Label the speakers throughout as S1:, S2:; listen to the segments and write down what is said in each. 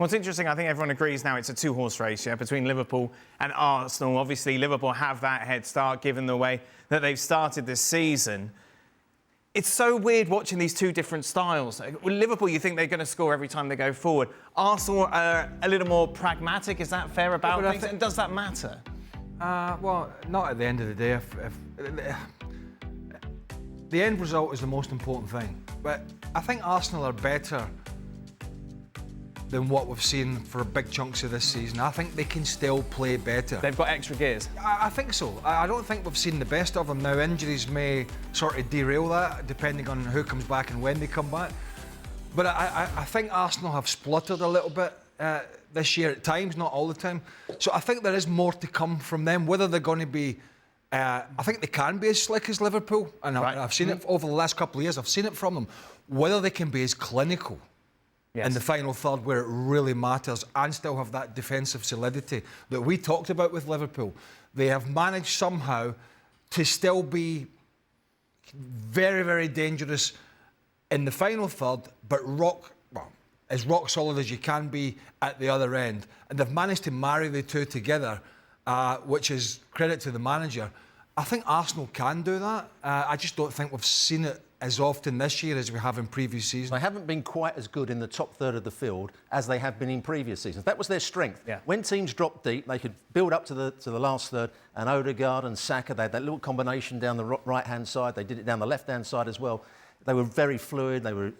S1: What's interesting, I think everyone agrees now it's a two-horse race, yeah, between Liverpool and Arsenal. Obviously, Liverpool have that head start given the way that they've started this season. It's so weird watching these two different styles. With Liverpool, you think they're going to score every time they go forward. Arsenal are a little more pragmatic. Is that fair about things? And does that matter?
S2: Well, not at the end of the day. The end result is the most important thing. But I think Arsenal are better than what we've seen for big chunks of this season. I think they can still play better.
S1: They've got extra gears.
S2: I think so. I don't think we've seen the best of them. Now, injuries may sort of derail that, depending on who comes back and when they come back. But I think Arsenal have spluttered a little bit this year at times, not all the time. So I think there is more to come from them. Whether they're going to be... I think they can be as slick as Liverpool. And I've seen it over the last couple of years. I've seen it from them. Whether they can be as clinical in the final third where it really matters and still have that defensive solidity that we talked about with Liverpool. They have managed somehow to still be very, very dangerous in the final third, but as rock solid as you can be at the other end. And they've managed to marry the two together, which is credit to the manager. I think Arsenal can do that. I just don't think we've seen it as often this year as we have in previous seasons.
S3: They haven't been quite as good in the top third of the field as they have been in previous seasons. That was their strength.
S1: Yeah.
S3: When teams dropped deep, they could build up to the last third, and Odegaard and Saka, they had that little combination down the right-hand side. They did it down the left-hand side as well. They were very fluid. They were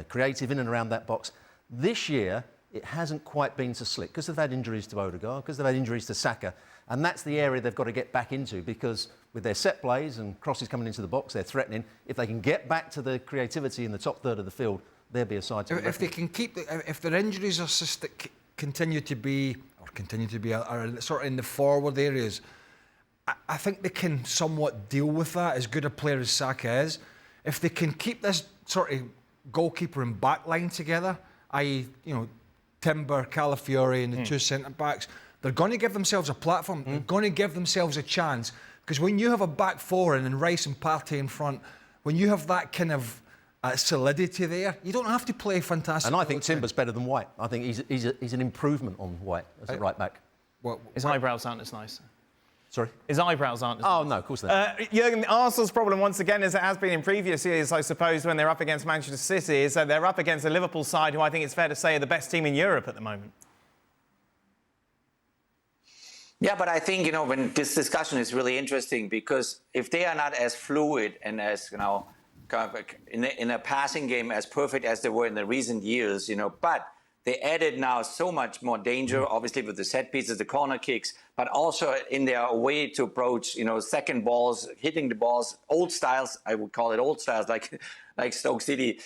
S3: creative in and around that box. This year, it hasn't quite been so slick because they've had injuries to Odegaard, because they've had injuries to Saka. And that's the area they've got to get back into, because with their set plays and crosses coming into the box, they're threatening. If they can get back to the creativity in the top third of the field, they'll be a side to
S2: if they can keep... if their injuries are continue to be are sort of in the forward areas, I think they can somewhat deal with that, as good a player as Saka is. If they can keep this sort of goalkeeper and back line together, i.e., Timber, Calafiori and the two centre-backs, they're going to give themselves a platform. They're going to give themselves a chance. Because when you have a back four and then Rice and Partey in front, when you have that kind of solidity there, you don't have to play fantastic.
S3: And I think Timber's better than White. I think he's an improvement on White as a right back.
S1: His eyebrows aren't as nice.
S3: Sorry?
S1: His eyebrows aren't as nice.
S3: Oh, no, of course they aren't.
S1: Jurgen, Arsenal's problem, once again, as it has been in previous years, I suppose, when they're up against Manchester City, is that they're up against a Liverpool side who I think it's fair to say are the best team in Europe at the moment.
S4: Yeah, but I think, when this discussion is really interesting, because if they are not as fluid and as, in a passing game as perfect as they were in the recent years, but they added now so much more danger, obviously with the set pieces, the corner kicks, but also in their way to approach, second balls, hitting the balls, old styles, I would call it old styles, like Stoke City,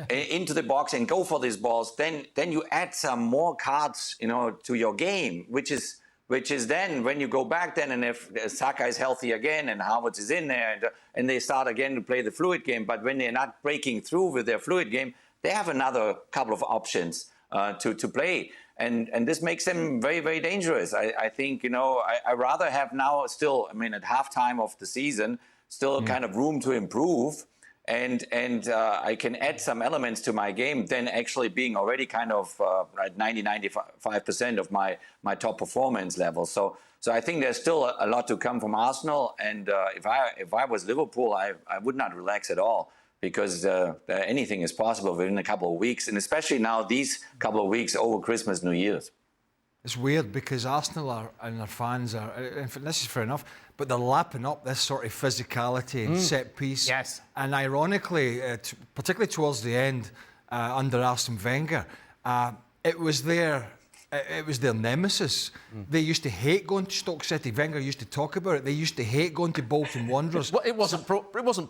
S4: into the box and go for these balls. Then you add some more cards, to your game, which is then when you go back then, and if Saka is healthy again and Havertz is in there and they start again to play the fluid game, but when they're not breaking through with their fluid game, they have another couple of options to play. And this makes them very, very dangerous. I think, I rather have now still, at halftime of the season, still kind of room to improve. And I can add some elements to my game than actually being already kind of at 90-95% of my top performance level. So I think there's still a lot to come from Arsenal. And if I was Liverpool, I would not relax at all, because anything is possible within a couple of weeks, and especially now these couple of weeks over Christmas, New Year's.
S2: It's weird because Arsenal and their fans are, and this is fair enough, but they're lapping up this sort of physicality and set piece.
S1: Yes.
S2: And ironically, particularly towards the end, under Arsene Wenger, it was their nemesis. They used to hate going to Stoke City. Wenger used to talk about it. They used to hate going to Bolton Wanderers.
S3: Well, it wasn't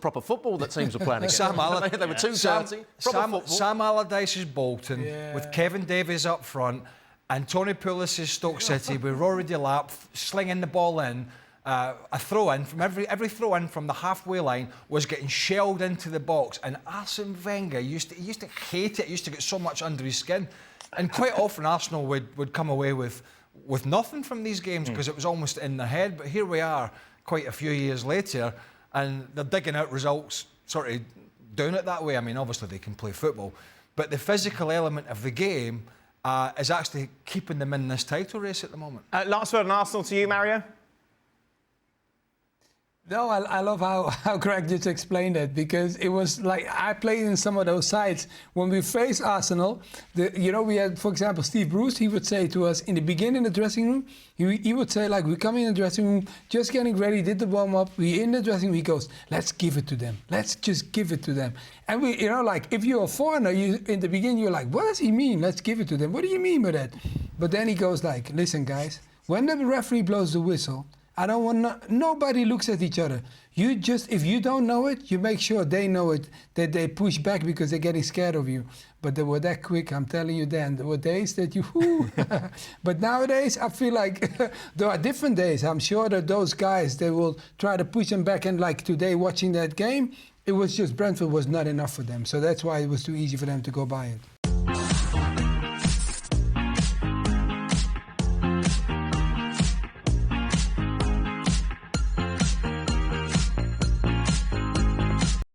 S3: proper football that teams were playing against. They were too talented.
S2: Sam Allardyce's Bolton, with Kevin Davies up front, and Tony Pulis's Stoke City with Rory Delap slinging the ball in. A throw-in from every throw-in from the halfway line was getting shelled into the box, and Arsene Wenger used to hate it. He used to get so much under his skin, and quite often Arsenal would come away with nothing from these games because it was almost in their head. But here we are, quite a few years later, and they're digging out results, sort of doing it that way. Obviously they can play football, but the physical element of the game is actually keeping them in this title race at the moment.
S1: Last word on Arsenal to you, Mario.
S5: No, I love how Greg just explained it, because it was like I played in some of those sides. When we faced Arsenal, we had, for example, Steve Bruce, he would say to us in the beginning in the dressing room, he would say, like, we come in the dressing room, just getting ready, did the warm-up, we in the dressing room, he goes, let's give it to them. Let's just give it to them. And we, like, if you're a foreigner, in the beginning, you're like, what does he mean? Let's give it to them. What do you mean by that? But then he goes like, listen, guys, when the referee blows the whistle, I don't want nobody looks at each other. You just, if you don't know it, you make sure they know it, that they push back because they're getting scared of you. But they were that quick, I'm telling you then. There were days that you, But nowadays, I feel like there are different days. I'm sure that those guys, they will try to push them back. And like today, watching that game, it was just Brentford was not enough for them. So that's why it was too easy for them to go by it.